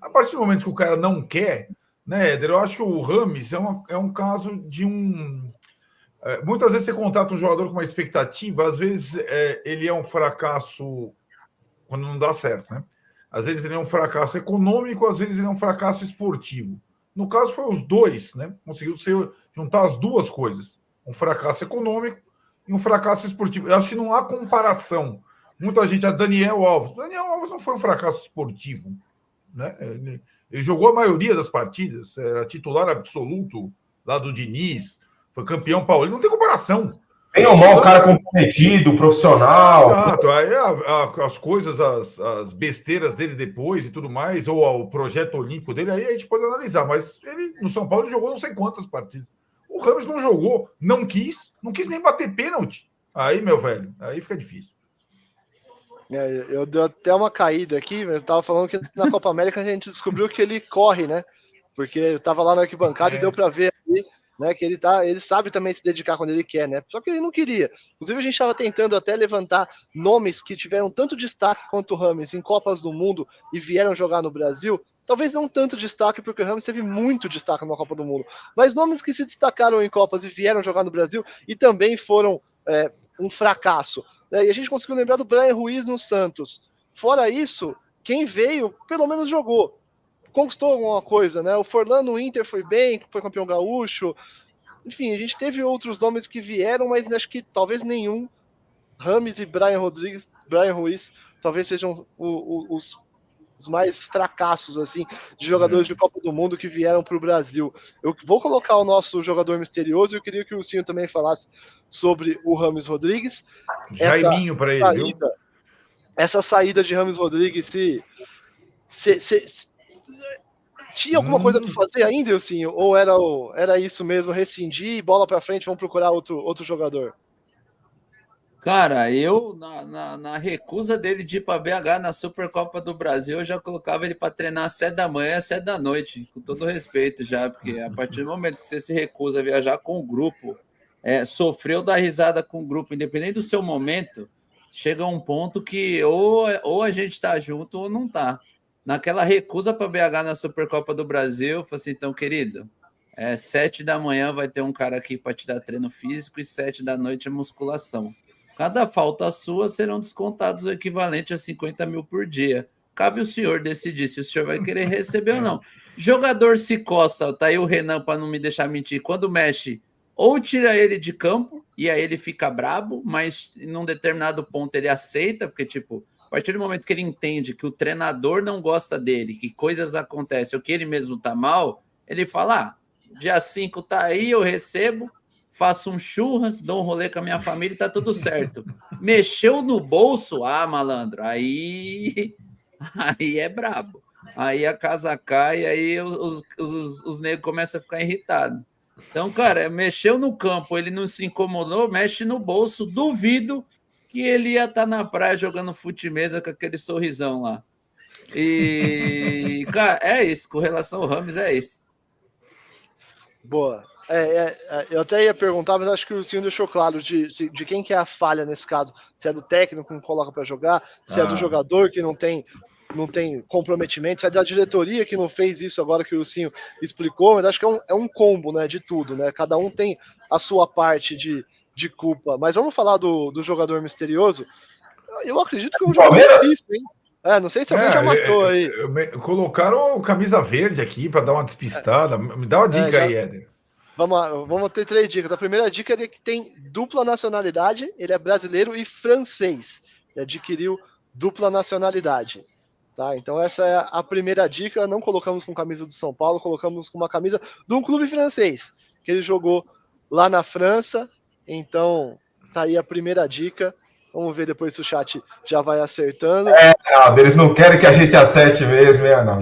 A partir do momento que o cara não quer, né, Éder, eu acho que o Rames é um caso de um. Muitas vezes você contrata um jogador com uma expectativa, às vezes ele é um fracasso quando não dá certo, né? Às vezes ele é um fracasso econômico, às vezes ele é um fracasso esportivo. No caso, foi os dois, né? Conseguiu juntar as duas coisas: um fracasso econômico e um fracasso esportivo. Eu acho que não há comparação. Muita gente, a Daniel Alves. Daniel Alves não foi um fracasso esportivo, né? Ele jogou a maioria das partidas, era titular absoluto lá do Diniz, foi campeão paulista, não tem comparação. Bem ou mal, o cara comprometido, profissional. Exato. Aí as coisas, as besteiras dele depois e tudo mais, ou o projeto olímpico dele, aí a gente pode analisar. Mas ele, no São Paulo, ele jogou não sei quantas partidas. O Ramos não jogou, não quis nem bater pênalti. Aí, meu velho, aí fica difícil. Eu dei até uma caída aqui, eu tava falando que na Copa América a gente descobriu que ele corre, né? Porque eu tava lá na arquibancada e deu para ver ali, né, que ele sabe também se dedicar quando ele quer, né? Só que ele não queria. Inclusive a gente estava tentando até levantar nomes que tiveram tanto destaque quanto o Rames em Copas do Mundo e vieram jogar no Brasil. Talvez não tanto destaque, porque o Rames teve muito destaque na Copa do Mundo, mas nomes que se destacaram em Copas e vieram jogar no Brasil e também foram um fracasso. E a gente conseguiu lembrar do Bryan Ruiz no Santos. Fora isso, quem veio, pelo menos jogou. Conquistou alguma coisa, né? O Forlan no Inter foi bem, foi campeão gaúcho. Enfim, a gente teve outros nomes que vieram, mas acho que talvez nenhum. Rames e Bryan Ruiz, talvez sejam os mais fracassos assim de jogadores de Copa do Mundo que vieram para o Brasil. Eu vou colocar o nosso jogador misterioso e eu queria que o Cinho também falasse sobre o Rames Rodrigues. Jaiminho para ele, viu? Essa saída de Rames Rodrigues, tinha alguma coisa para fazer ainda, Elcinho? Ou era isso mesmo, rescindir, bola para frente, vamos procurar outro jogador? Cara, eu, na recusa dele de ir para BH na Supercopa do Brasil, eu já colocava ele para treinar às 7 da manhã, às 7 da noite, com todo respeito já, porque a partir do momento que você se recusa a viajar com o grupo, sofreu dar risada com o grupo, independente do seu momento, chega um ponto que ou a gente tá junto ou não tá. Naquela recusa para BH na Supercopa do Brasil, eu falei assim, então, querido, 7 da manhã vai ter um cara aqui para te dar treino físico e 7 da noite é musculação. Cada falta sua serão descontados o equivalente a 50 mil por dia. Cabe o senhor decidir se o senhor vai querer receber ou não. Jogador se coça, tá aí o Renan para não me deixar mentir, quando mexe, ou tira ele de campo e aí ele fica brabo, mas num determinado ponto ele aceita, porque tipo, a partir do momento que ele entende que o treinador não gosta dele, que coisas acontecem, ou que ele mesmo tá mal, ele fala, dia 5 tá aí, eu recebo, faço um churras, dou um rolê com a minha família e tá tudo certo. Mexeu no bolso, malandro, aí é brabo. Aí a casa cai, aí os negros começam a ficar irritados. Então, cara, mexeu no campo, ele não se incomodou, mexe no bolso, duvido que ele ia estar na praia jogando fute-mesa com aquele sorrisão lá. E, cara, é isso, com relação ao Rames, é isso. Boa. Eu até ia perguntar, mas acho que o senhor deixou claro de quem que é a falha nesse caso. Se é do técnico que não coloca para jogar, se é do jogador que não tem comprometimento, se é da diretoria que não fez isso agora que o Lucinho explicou, mas acho que é um combo, né, de tudo, né? Cada um tem a sua parte de culpa. Mas vamos falar do jogador misterioso. Eu acredito que é um jogador difícil, hein? Não sei se alguém já matou aí. Colocaram camisa verde aqui para dar uma despistada. Me dá uma dica aí, Éder. Vamos ter 3 dicas. A primeira dica é que tem dupla nacionalidade, ele é brasileiro e francês. Ele adquiriu dupla nacionalidade. Tá? Então essa é a primeira dica. Não colocamos com camisa do São Paulo, colocamos com uma camisa de um clube francês, que ele jogou lá na França. Então tá aí a primeira dica. Vamos ver depois se o chat já vai acertando. Eles não querem que a gente acerte mesmo, não.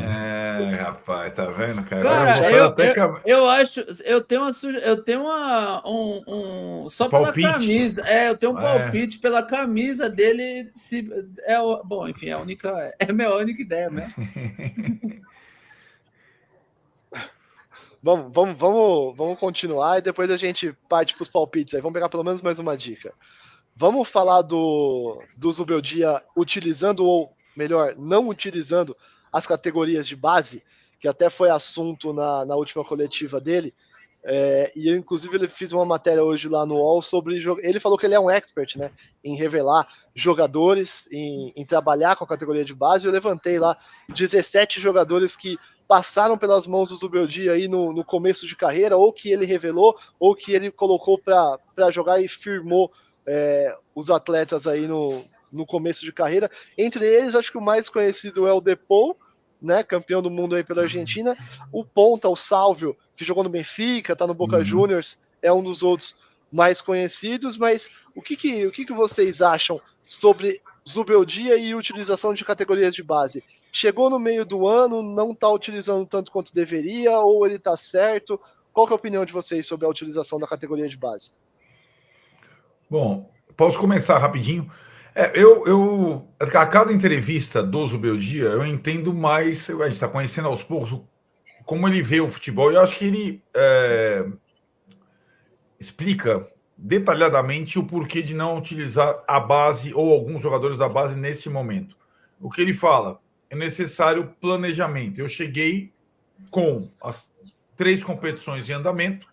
Rapaz, tá vendo, cara? Cara, eu acho, eu tenho só pela camisa, eu tenho um palpite pela camisa dele, bom, enfim, é a minha única ideia, né? Vamos continuar e depois a gente parte para os palpites aí. Vamos pegar pelo menos mais uma dica. Vamos falar do Zubeldia utilizando, ou melhor, não utilizando as categorias de base, que até foi assunto na última coletiva dele. E eu, inclusive, ele fez uma matéria hoje lá no UOL sobre... Ele falou que ele é um expert, né, em revelar jogadores, em trabalhar com a categoria de base. Eu levantei lá 17 jogadores que passaram pelas mãos do Zubeldia aí no começo de carreira, ou que ele revelou, ou que ele colocou para jogar e firmou os atletas aí no começo de carreira. Entre eles, acho que o mais conhecido é o Depou, né, campeão do mundo aí pela Argentina. O ponta, o Sálvio, que jogou no Benfica, tá no Boca Juniors, é um dos outros mais conhecidos. Mas o que vocês acham sobre Zubeldia e utilização de categorias de base? Chegou no meio do ano, não está utilizando tanto quanto deveria, ou ele está certo? Qual que é a opinião de vocês sobre a utilização da categoria de base? Bom, posso começar rapidinho? A cada entrevista do Zubeldia, eu entendo mais, a gente está conhecendo aos poucos como ele vê o futebol. Eu acho que ele explica detalhadamente o porquê de não utilizar a base ou alguns jogadores da base neste momento. O que ele fala? É necessário planejamento. Eu cheguei com as 3 competições em andamento,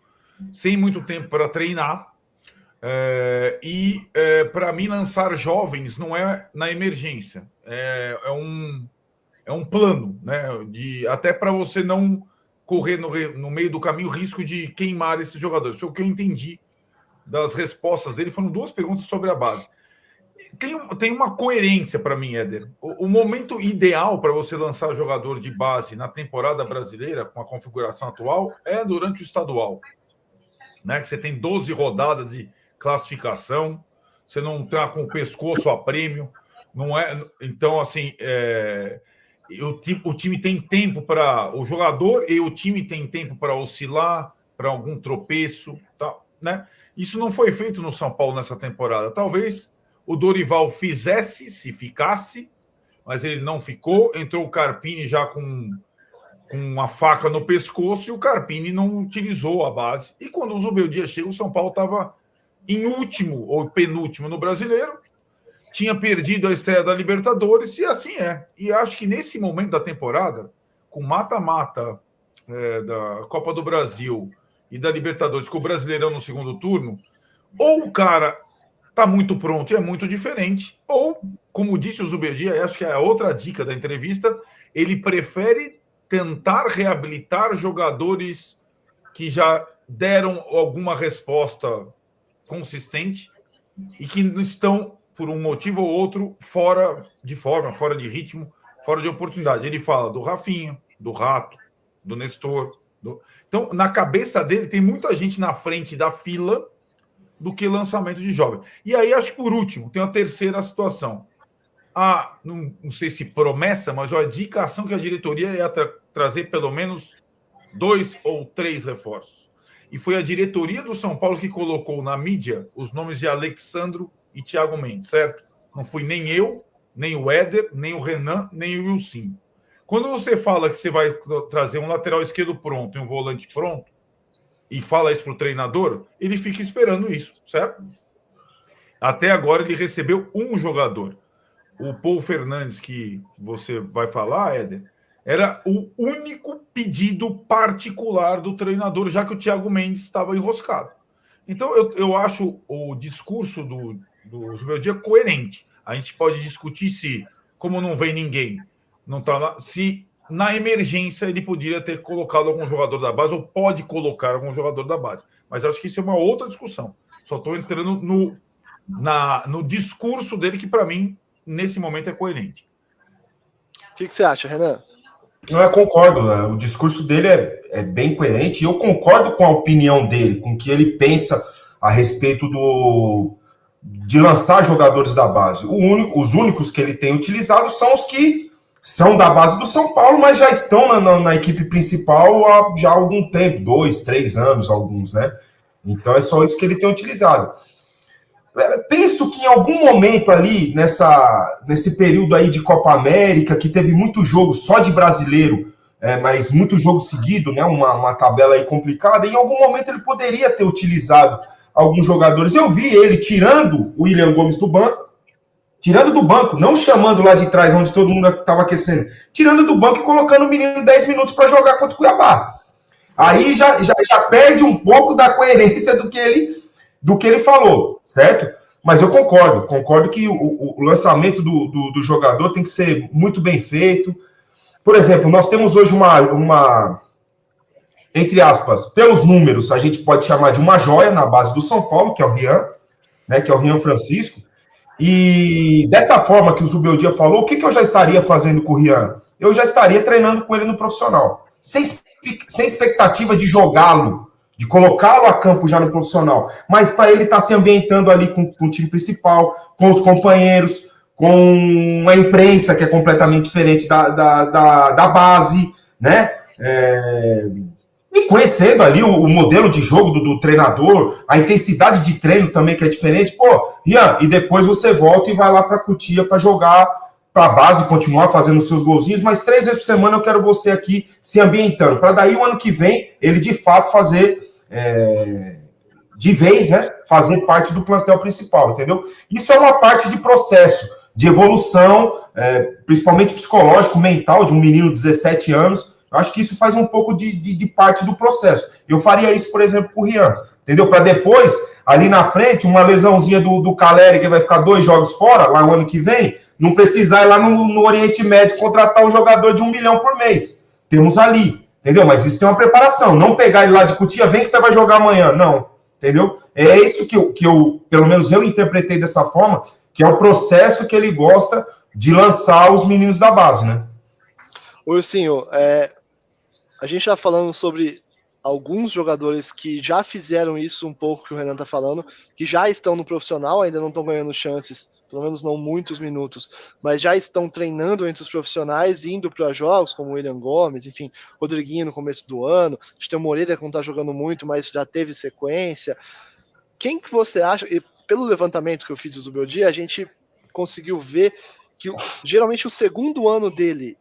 sem muito tempo para treinar, para mim lançar jovens não é na emergência, é um plano, né, até para você não correr no meio do caminho o risco de queimar esses jogadores. Foi o que eu entendi das respostas dele. Foram 2 perguntas sobre a base. Tem uma coerência para mim, Éder. O momento ideal para você lançar jogador de base na temporada brasileira, com a configuração atual, é durante o estadual, né? Que você tem 12 rodadas de classificação, você não está com o pescoço a prêmio, não é? Então, assim, o time tem tempo para o jogador e o time tem tempo para oscilar, para algum tropeço, tá, né? Isso não foi feito no São Paulo nessa temporada. Talvez o Dorival fizesse, se ficasse, mas ele não ficou. Entrou o Carpini já com uma faca no pescoço e o Carpini não utilizou a base. E quando o Zubeldia chega, o São Paulo estava em último ou penúltimo no Brasileiro, tinha perdido a estreia da Libertadores e assim é. E acho que nesse momento da temporada, com mata-mata da Copa do Brasil e da Libertadores, com o Brasileirão no segundo turno, ou o cara está muito pronto e é muito diferente, ou, como disse o Zubeldia, acho que é a outra dica da entrevista, ele prefere tentar reabilitar jogadores que já deram alguma resposta consistente e que estão, por um motivo ou outro, fora de forma, fora de ritmo, fora de oportunidade. Ele fala do Rafinha, do Rato, do Nestor. Então, na cabeça dele, tem muita gente na frente da fila do que lançamento de jovem. E aí, acho que por último, tem a terceira situação. Não sei se promessa, mas a indicação que a diretoria ia trazer pelo menos 2 ou 3 reforços. E foi a diretoria do São Paulo que colocou na mídia os nomes de Alexandro e Thiago Mendes, certo? Não fui nem eu, nem o Éder, nem o Renan, nem o Wilson. Quando você fala que você vai trazer um lateral esquerdo pronto e um volante pronto, e fala isso para o treinador, ele fica esperando isso, certo? Até agora ele recebeu um jogador. O Paul Fernandes, que você vai falar, Éder, era o único pedido particular do treinador, já que o Thiago Mendes estava enroscado. Então, eu acho o discurso do Zubeldia coerente. A gente pode discutir se, como não vem ninguém, não tá lá, se na emergência ele poderia ter colocado algum jogador da base, ou pode colocar algum jogador da base. Mas acho que isso é uma outra discussão. Só estou entrando no discurso dele, que para mim, nesse momento, é coerente. O que você acha, Renan? Eu concordo, né? O discurso dele é bem coerente e eu concordo com a opinião dele, com o que ele pensa a respeito de lançar jogadores da base. Os únicos que ele tem utilizado são os que são da base do São Paulo, mas já estão na equipe principal há já algum tempo, 2, 3 anos, alguns, né? Então é só isso que ele tem utilizado. Penso que em algum momento ali, nesse período aí de Copa América, que teve muito jogo só de brasileiro, mas muito jogo seguido, né? Uma tabela aí complicada, em algum momento ele poderia ter utilizado alguns jogadores. Eu vi ele tirando o William Gomes do banco Tirando do banco, não chamando lá de trás, onde todo mundo estava aquecendo. Tirando do banco e colocando o menino 10 minutos para jogar contra o Cuiabá. Aí já perde um pouco da coerência do que ele falou, certo? Mas eu concordo que o lançamento do jogador tem que ser muito bem feito. Por exemplo, nós temos hoje uma entre aspas, pelos números, a gente pode chamar de uma joia na base do São Paulo, que é o Rian, né, que é o Rian Francisco. E dessa forma que o Zubeldia falou, o que eu já estaria fazendo com o Rian? Eu já estaria treinando com ele no profissional. Sem expectativa de jogá-lo, de colocá-lo a campo já no profissional. Mas para ele estar se ambientando ali com o time principal, com os companheiros, com a imprensa, que é completamente diferente da base, né? E conhecendo ali o modelo de jogo do treinador, a intensidade de treino também que é diferente. Pô, Rian, e depois você volta e vai lá para Cotia para jogar para a base, continuar fazendo seus golzinhos, mas 3 vezes por semana eu quero você aqui se ambientando, para daí o ano que vem ele de fato fazer de vez, né, fazer parte do plantel principal, entendeu? Isso é uma parte de processo, de evolução, principalmente psicológico, mental, de um menino de 17 anos. Eu acho que isso faz um pouco de parte do processo. Eu faria isso, por exemplo, com o Rian, entendeu? Para depois, ali na frente, uma lesãozinha do Caleri, que vai ficar 2 jogos fora, lá no ano que vem, não precisar ir lá no Oriente Médio contratar um jogador de 1 milhão por mês. Temos ali, entendeu? Mas isso tem uma preparação. Não pegar ele lá de Cotia, vem que você vai jogar amanhã. Não, entendeu? É isso que eu pelo menos eu interpretei dessa forma, que é o processo que ele gosta de lançar os meninos da base, né? Ursinho, a gente está falando sobre alguns jogadores que já fizeram isso um pouco que o Renan está falando, que já estão no profissional, ainda não estão ganhando chances, pelo menos não muitos minutos, mas já estão treinando entre os profissionais, indo para jogos, como o William Gomes, enfim, Rodriguinho no começo do ano, a gente tem o Moreira que não está jogando muito, mas já teve sequência. Quem que você acha, e pelo levantamento que eu fiz do Zubeldia, a gente conseguiu ver que geralmente o segundo ano dele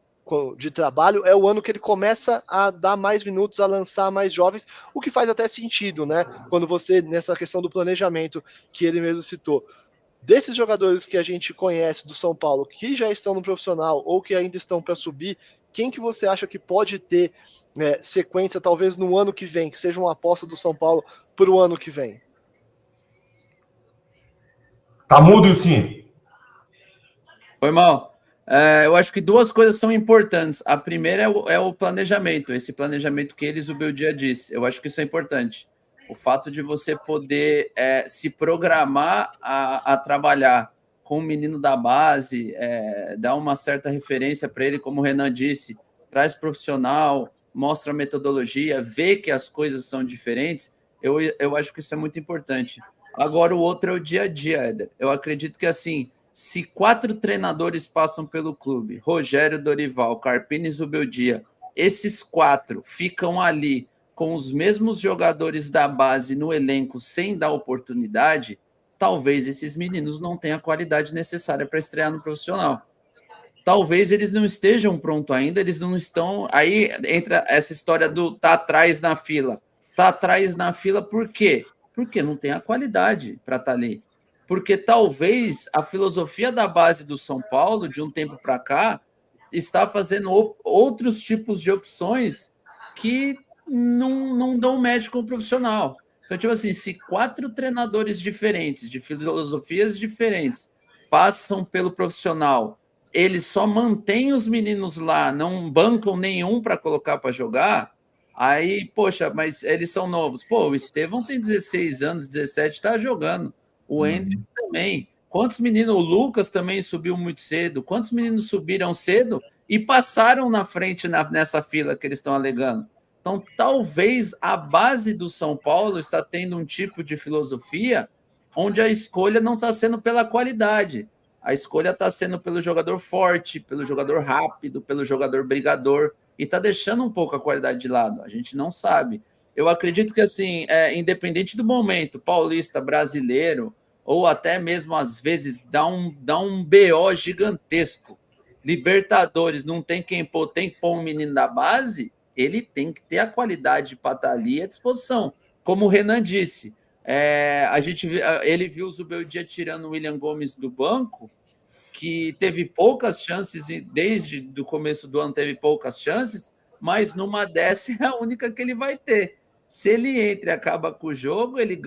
de trabalho é o ano que ele começa a dar mais minutos, a lançar mais jovens, o que faz até sentido, né? Quando você, nessa questão do planejamento que ele mesmo citou. Desses jogadores que a gente conhece do São Paulo, que já estão no profissional ou que ainda estão para subir, quem que você acha que pode ter sequência, talvez no ano que vem, que seja uma aposta do São Paulo para o ano que vem? Tá mudo, sim. Foi mal. Eu acho que 2 coisas são importantes. A primeira é o planejamento, esse planejamento que eles, o Beldia disse. Eu acho que isso é importante. O fato de você poder se programar a trabalhar com o menino da base, dar uma certa referência para ele, como o Renan disse, traz profissional, mostra a metodologia, vê que as coisas são diferentes. Eu acho que isso é muito importante. Agora, o outro é o dia a dia, Éder. Eu acredito que, assim, se 4 treinadores passam pelo clube, Rogério, Dorival, Carpini e Zubeldia, esses 4 ficam ali com os mesmos jogadores da base no elenco sem dar oportunidade, talvez esses meninos não tenham a qualidade necessária para estrear no profissional. Talvez eles não estejam prontos ainda, eles não estão... Aí entra essa história do tá atrás na fila. Tá atrás na fila por quê? Porque não tem a qualidade para estar ali. Porque talvez a filosofia da base do São Paulo, de um tempo para cá, está fazendo outros tipos de opções que não dão médico profissional. Então, tipo assim, se 4 treinadores diferentes, de filosofias diferentes, passam pelo profissional, eles só mantêm os meninos lá, não bancam nenhum para colocar para jogar, aí, poxa, mas eles são novos. Pô, o Estevão tem 16 anos, 17, está jogando. O Hendrick também. Quantos meninos? O Lucas também subiu muito cedo. Quantos meninos subiram cedo e passaram na frente nessa fila que eles estão alegando? Então, talvez a base do São Paulo está tendo um tipo de filosofia onde a escolha não está sendo pela qualidade. A escolha está sendo pelo jogador forte, pelo jogador rápido, pelo jogador brigador, e está deixando um pouco a qualidade de lado. A gente não sabe. Eu acredito que, assim, independente do momento, paulista, brasileiro, ou até mesmo, às vezes, dá um BO gigantesco. Libertadores, não tem quem pôr, tem que pôr um menino da base, ele tem que ter a qualidade para estar ali à disposição. Como o Renan disse, ele viu o Zubeldia tirando o William Gomes do banco, que teve poucas chances, e desde o começo do ano teve poucas chances, mas numa dessa é a única que ele vai ter. Se ele entra e acaba com o jogo, ele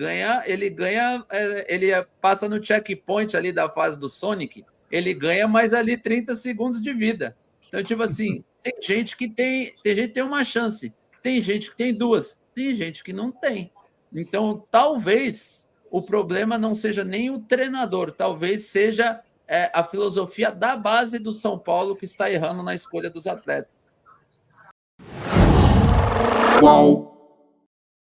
passa no checkpoint ali da fase do Sonic, ele ganha mais ali 30 segundos de vida. Então, tipo assim, tem gente que tem uma chance, tem gente que tem duas, tem gente que não tem. Então, talvez o problema não seja nem o treinador, talvez seja a filosofia da base do São Paulo que está errando na escolha dos atletas. Qual?